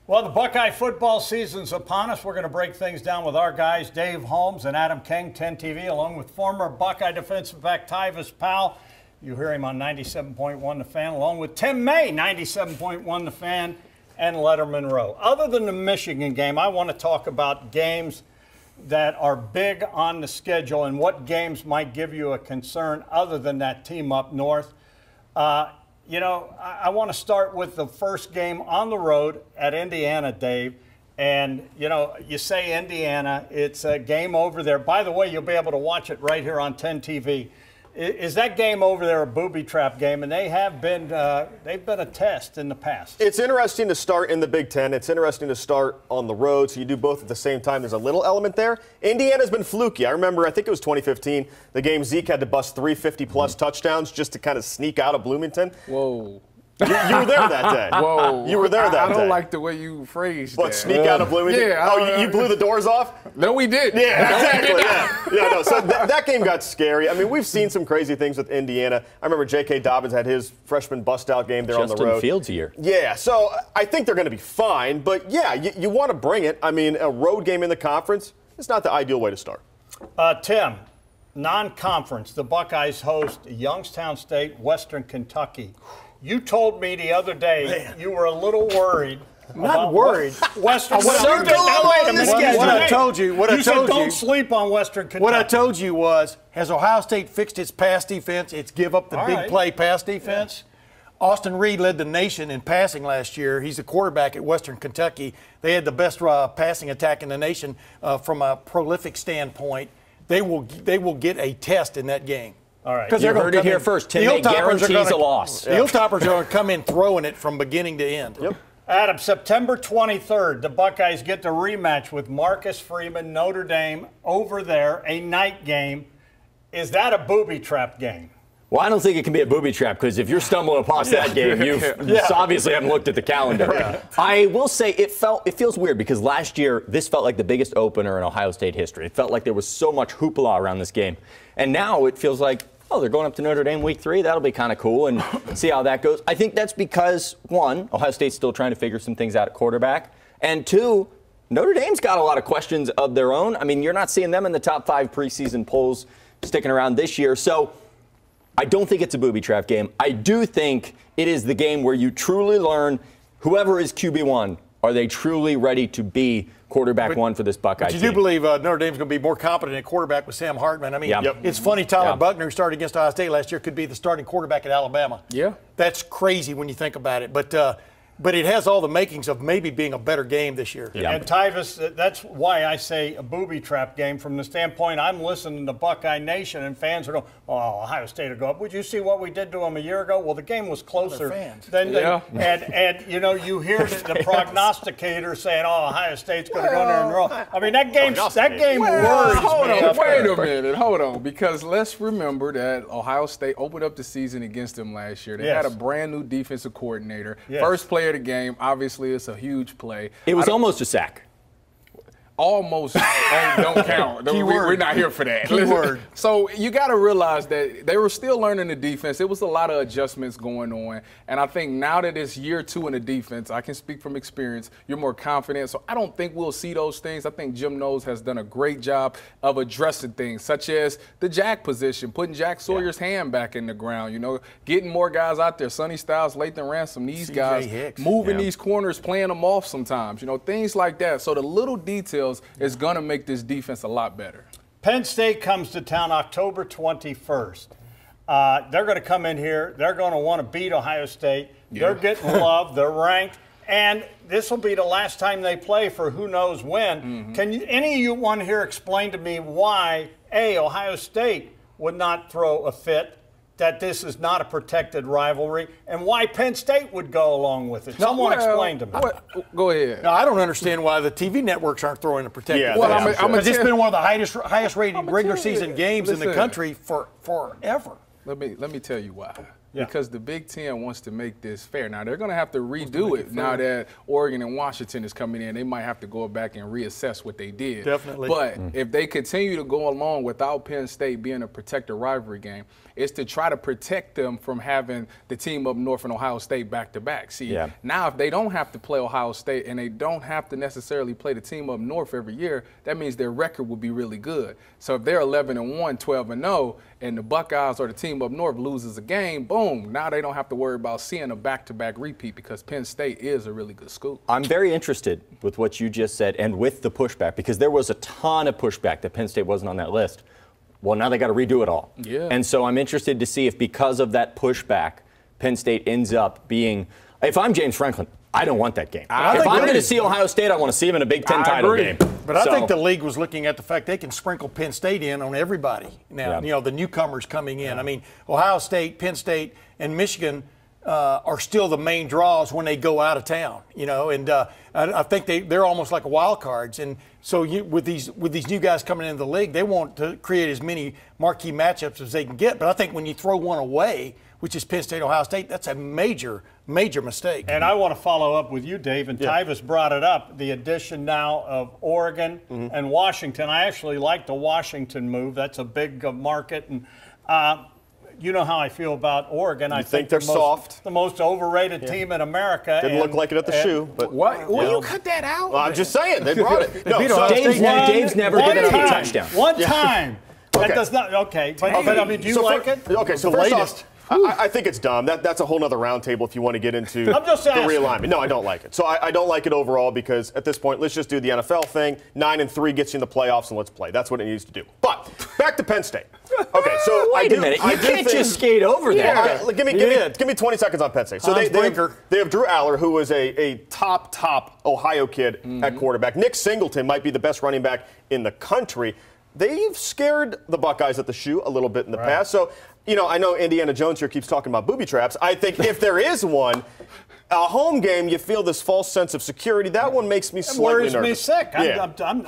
Well, the Buckeye football season's upon us. We're going to break things down with our guys, Dave Holmes and Adam King, 10 TV, along with former Buckeye defensive back Tyvis Powell. You hear him on 97.1 The Fan, along with Tim May, 97.1 The Fan, and Letterman Row. Other than the Michigan game, I want to talk about games that are big on the schedule and what games might give you a concern other than that team up north. You know, I want to start with the first game on the road at Indiana, Dave. And, you know, you say Indiana, it's a game over there. By the way, you'll be able to watch it right here on 10 TV. Is that game over there a booby trap game? And they have been, they've been a test in the past. It's interesting to start in the Big Ten. It's interesting to start on the road, so you do both at the same time. There's a little element there. Indiana's been fluky. I remember, I think it was 2015, the game Zeke had to bust 350-plus touchdowns just to kind of sneak out of Bloomington. Whoa. You were there that day. Whoa. You were there that day. I don't like the way you phrased that. What, sneak out of Bloomington? Yeah. Oh, you blew the doors off? No, we didn't. Yeah, exactly. Yeah, no. So that game got scary. I mean, we've seen some crazy things with Indiana. I remember J.K. Dobbins had his freshman bust-out game there on the road. Justin Fields here. Yeah, so I think they're going to be fine. But, yeah, you want to bring it. I mean, a road game in the conference, it's not the ideal way to start. Tim, non-conference, the Buckeyes host Youngstown State, Western Kentucky. You told me the other day you were a little worried. Not worried. Western What I told you, said don't sleep on Western Kentucky. What I told you was, has Ohio State fixed its pass defense? It's give up the big play pass defense. Yeah. Austin Reed led the nation in passing last year. He's the quarterback at Western Kentucky. They had the best passing attack in the nation from a prolific standpoint. They will get a test in that game. All right. Because you heard it here first. Tim guarantees a loss. The Hilltoppers are going to come in throwing it from beginning to end. Yep. Adam, September 23rd, the Buckeyes get the rematch with Marcus Freeman, Notre Dame, over there, a night game. Is that a booby trap game? Well, I don't think it can be a booby trap because if you're stumbling past that game, you obviously haven't looked at the calendar. Yeah. I will say it feels weird because last year this felt like the biggest opener in Ohio State history. It felt like there was so much hoopla around this game. And now it feels like, oh, they're going up to Notre Dame week 3. That'll be kind of cool and see how that goes. I think that's because, one, Ohio State's still trying to figure some things out at quarterback. And two, Notre Dame's got a lot of questions of their own. I mean, you're not seeing them in the top 5 preseason polls sticking around this year. So I don't think it's a booby trap game. I do think it is the game where you truly learn whoever is QB1, are they truly ready to be quarterback one for this Buckeye team? But you do believe Notre Dame's going to be more competent at quarterback with Sam Hartman. I mean, it's funny Tyler Buckner, who started against Ohio State last year, could be the starting quarterback at Alabama. Yeah. That's crazy when you think about it. But it has all the makings of maybe being a better game this year. Yeah. And Tyvis, that's why I say a booby trap game from the standpoint I'm listening to Buckeye Nation and fans are going, oh, Ohio State will go up. Would you see what we did to them a year ago? Well, the game was closer than and you know, you hear the prognosticator saying, oh, Ohio State's going to go there and roll. I mean, that game worries me. Wait a minute, hold on, because let's remember that Ohio State opened up the season against them last year. They had a brand new defensive coordinator. First player of the game, obviously it's a huge play. It was almost a sack. Almost don't count. We're not here for that. Keyword. So you got to realize that they were still learning the defense. It was a lot of adjustments going on. And I think now that it's year 2 in the defense, I can speak from experience, you're more confident. So I don't think we'll see those things. I think Jim Knowles has done a great job of addressing things, such as the jack position, putting Jack Sawyer's hand back in the ground, you know, getting more guys out there, Sonny Styles, Lathan Ransom, these guys, Hicks. moving these corners, playing them off sometimes, you know, things like that. So the little details is going to make this defense a lot better. Penn State comes to town October 21st. They're going to come in here. They're going to want to beat Ohio State. They're getting love. They're ranked. And this will be the last time they play for who knows when. Can any of you one here explain to me why, A, Ohio State would not throw a fit, that this is not a protected rivalry, and why Penn State would go along with it? Someone explain to me. Go ahead. No, I don't understand why the TV networks aren't throwing a protected. Because it's been one of the highest rated regular season games in the country for forever. Let me tell you why. because the Big Ten wants to make this fair. Now, they're going to have to redo it now that Oregon and Washington is coming in. They might have to go back and reassess what they did. Definitely. But if they continue to go along without Penn State being a protected rivalry game, it's to try to protect them from having the team up north and Ohio State back-to-back. See, now if they don't have to play Ohio State and they don't have to necessarily play the team up north every year, that means their record will be really good. So if they're 11-1, 12-0, and the Buckeyes or the team up north loses a game, boom, now they don't have to worry about seeing a back-to-back repeat because Penn State is a really good school. I'm very interested with what you just said and with the pushback, because there was a ton of pushback that Penn State wasn't on that list. Well, now they got to redo it all. Yeah. And so I'm interested to see if because of that pushback, Penn State ends up being, if I'm James Franklin, I don't want that game. If I'm going to see Ohio State, I want to see them in a Big Ten title game. But I think the league was looking at the fact they can sprinkle Penn State in on everybody now. You know, the newcomers coming in. I mean, Ohio State, Penn State, and Michigan are still the main draws when they go out of town. You know, and I think they're almost like wild cards. And so with these new guys coming into the league, they want to create as many marquee matchups as they can get. But I think when you throw one away, which is Penn State, Ohio State, that's a major mistake. And I want to follow up with you, Dave, and Tyvus brought it up, the addition now of Oregon and Washington. I actually like the Washington move. That's a big market. And you know how I feel about Oregon. I think they're soft. The most overrated team in America. Didn't look like it at the shoe. But what? Will you cut that out? Well, I'm just saying. They brought it. No, Dave's never given up a touchdown. One time. That does not. Okay. But I mean, do you like it? Okay, so first off, I think it's dumb. That's a whole other roundtable if you want to get into I'm just the asking. realignment. No, I don't like it. So I don't like it overall because at this point, let's just do the NFL thing. 9-3 gets you in the playoffs, and let's play. That's what it needs to do. But back to Penn State. Okay, so wait a minute. You can't just skate over that. Give me 20 seconds on Penn State. So they have Drew Aller, who is a top Ohio kid at quarterback. Nick Singleton might be the best running back in the country. They've scared the Buckeyes at the shoe a little bit in the past. So, you know, I know Indiana Jones here keeps talking about booby traps. I think if there is one, a home game, you feel this false sense of security. That one makes me slightly nervous. Worries me sick. Hey, that said,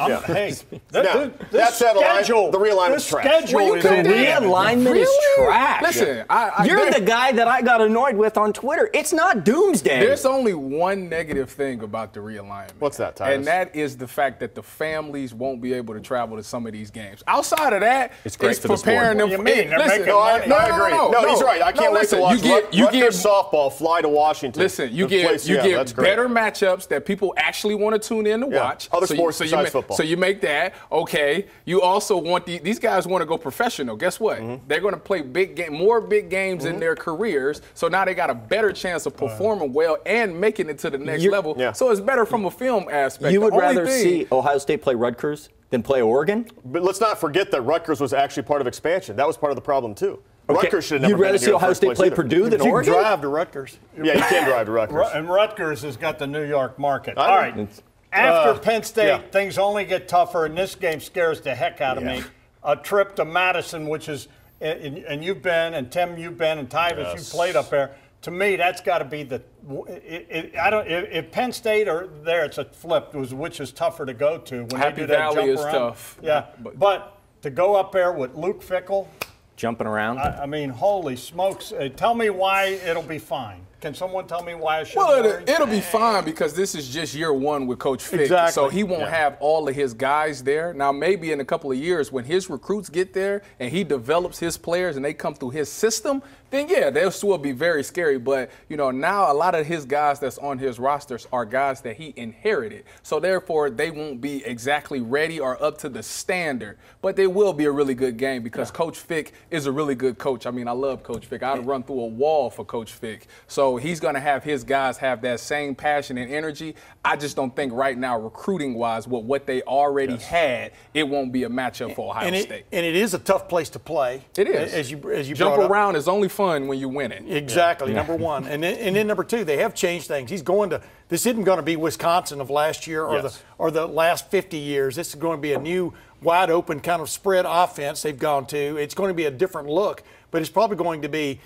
the realignment's trash. The realignment is trash. Listen, you're the guy that I got annoyed with on Twitter. It's not doomsday. There's only one negative thing about the realignment. What's that, Tyvus? And that is the fact that the families won't be able to travel to some of these games. Outside of that, it's great for preparing them. What do you mean? They're making money. I agree. No, he's right. I can't wait to watch Rutgers softball fly to Washington. Listen, you get better matchups that people actually want to tune in to watch. Other sports besides football. So you make that, okay. You also want these guys want to go professional. Guess what? They're going to play more big games in their careers. So now they got a better chance of performing well and making it to the next level. So it's better from a film aspect. You would rather see Ohio State play Rutgers than play Oregon? But let's not forget that Rutgers was actually part of expansion. That was part of the problem, too. Rutgers should have never You'd rather see Ohio State play Purdue than Oregon? You can drive to Rutgers. Yeah, you can drive to Rutgers. And Rutgers has got the New York market. All right. After Penn State, things only get tougher, and this game scares the heck out of me. A trip to Madison, which is, and you've been, and Tim, you've been, and Tyvus, you've played up there. To me, that's got to be the. If Penn State are there, it's a flip. Which is tougher to go to when Happy they do that Valley jump is around. tough. Yeah, but to go up there with Luke Fickell, jumping around. I mean, holy smokes! Tell me why it'll be fine. Can someone tell me why it should? Well, it'll be fine because this is just year one with Coach Fick. Exactly. So he won't have all of his guys there. Now, maybe in a couple of years when his recruits get there and he develops his players and they come through his system, then, yeah, they'll still be very scary. But, you know, now a lot of his guys that's on his rosters are guys that he inherited. So, therefore, they won't be exactly ready or up to the standard. But they will be a really good game because Coach Fick is a really good coach. I mean, I love Coach Fick. I'd run through a wall for Coach Fick. So he's going to have his guys have that same passion and energy. I just don't think right now, recruiting-wise, with what they already had, it wonon't be a matchup for Ohio State. And it is a tough place to play. It is. As you jump around is only fun when you win it. Exactly, number one. And then number two, they have changed things. This isn't going to be Wisconsin of last year or the last 50 years. This is going to be a new, wide open kind of spread offense they've gone to. It's going to be a different look, but it's probably going to be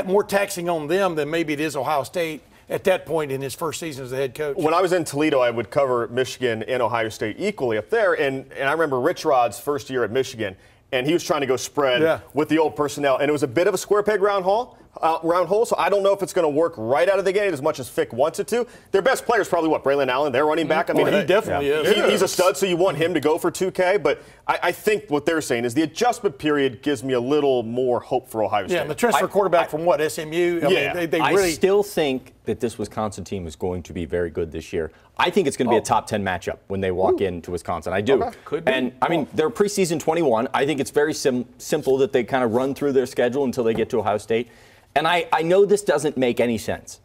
more taxing on them than maybe it is Ohio State at that point in his first season as the head coach. When I was in Toledo, I would cover Michigan and Ohio State equally up there, and I remember Rich Rod's first year at Michigan, and he was trying to go spread with the old personnel, and it was a bit of a square peg round hole. round hole, so I don't know if it's going to work right out of the gate as much as Fick wants it to. Their best player is probably, Braylon Allen, their running back. I mean, he definitely is. He's a stud, so you want him to go for 2K, but I think what they're saying is the adjustment period gives me a little more hope for Ohio State. Yeah, and the transfer quarterback from what, SMU? I mean, they really... I still think that this Wisconsin team is going to be very good this year. I think it's going to be a top 10 matchup when they walk into Wisconsin. I do. Okay. Could be. And, I mean, they're preseason 21. I think it's very simple that they kind of run through their schedule until they get to Ohio State. And I know this doesn't make any sense.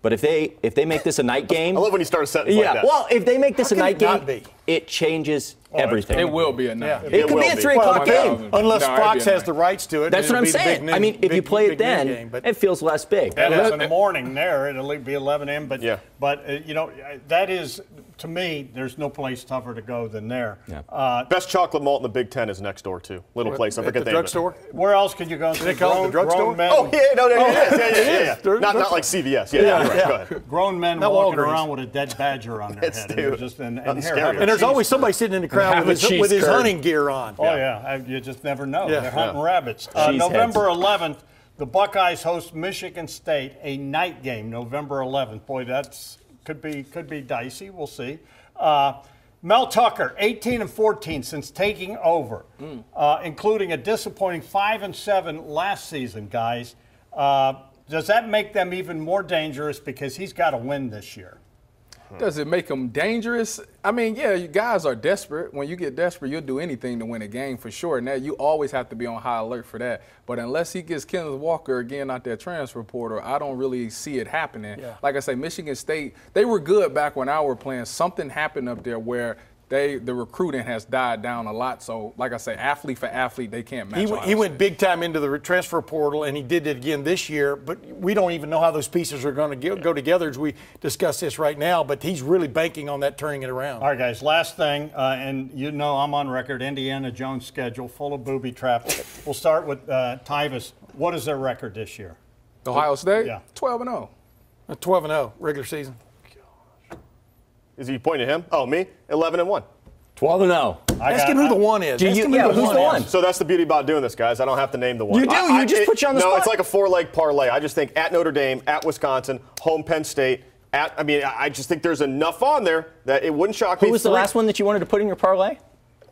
But if they make this a night game, I love when you start a sentence like that. Well, if they make this a night game, be? it changes everything. It will be a night. Yeah. It could be a 3 o'clock game. Unless No, it'd Fox be a has night. the rights to it. That's what I'm saying. I mean, if you play it then, it feels less big. And it's in the morning there. It'll be 11 a.m. But, Yeah. but you know, that is, to me, there's no place tougher to go than there. Yeah. Best chocolate malt in the Big Ten is next door, too. Little place. I At forget the name of it. drugstore? Where else could you go? They call it the drugstore? Men, Oh, yeah, no, it is. Not like CVS. Yeah, you're right. Go ahead. grown men Not walking Walgreens. around with a dead badger on their head. And they're just, and Nothing here, scary. have a And there's cheese always somebody sitting in the crowd Have with a cheese his curd. hunting gear on. Oh, yeah. You just never know. Yeah. They're hunting rabbits. Cheese November heads. 11th, the Buckeyes host Michigan State, a night game, November 11th. Boy, that's could be dicey. We'll see. Mel Tucker, 18-14 since taking over, including a disappointing 5-7 last season, guys. Does that make them even more dangerous because he's got to win this year? Does it make them dangerous? I mean, yeah, you guys are desperate. When you get desperate, you'll do anything to win a game for sure. Now, you always have to be on high alert for that. But unless he gets Kenneth Walker again out that transfer portal, I don't really see it happening. Yeah. Like I say, Michigan State, they were good back when I were playing. Something happened up there where the recruiting has died down a lot. So, like I say, athlete for athlete, they can't match. He went big time into the transfer portal, and he did it again this year. But we don't even know how those pieces are going to go together as we discuss this right now. But he's really banking on that turning it around. All right, guys, last thing, and you know I'm on record, Indiana Jones schedule, full of booby traps. We'll start with Tyvus. What is their record this year? Ohio State? Yeah. 12-0. 12-0 regular season. Is he pointing at him? Oh, me? 11-1. 12-0. Ask him who the one is. Ask him who who's the one? So that's the beauty about doing this, guys. I don't have to name the one. You do. You just put you on the no, spot. it's like a 4-leg parlay. I just think at Notre Dame, at Wisconsin, home Penn State. I just think there's enough on there that it wouldn't shock me. Who was the last one that you wanted to put in your parlay?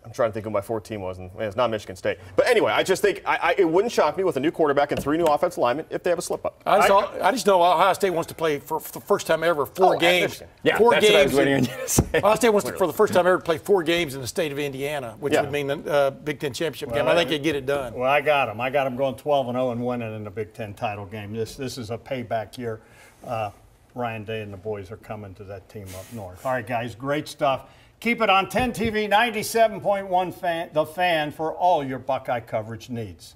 I'm trying to think who my 4th team was, and it's not Michigan State. But anyway, I just think it wouldn't shock me with a new quarterback and 3 new offensive linemen if they have a slip-up. I just know Ohio State wants to play for the first time ever 4 games. Michigan. Yeah, 4 that's games. what I was waiting on you to say. Ohio State wants to, for the first time ever, play 4 games in the state of Indiana, which would mean the Big Ten championship game. I think they'd get it done. Well, I got them. I got them going 12-0 and winning in the Big Ten title game. This is a payback year. Ryan Day and the boys are coming to that team up north. All right, guys, great stuff. Keep it on 10 TV 97.1 The Fan for all your Buckeye coverage needs.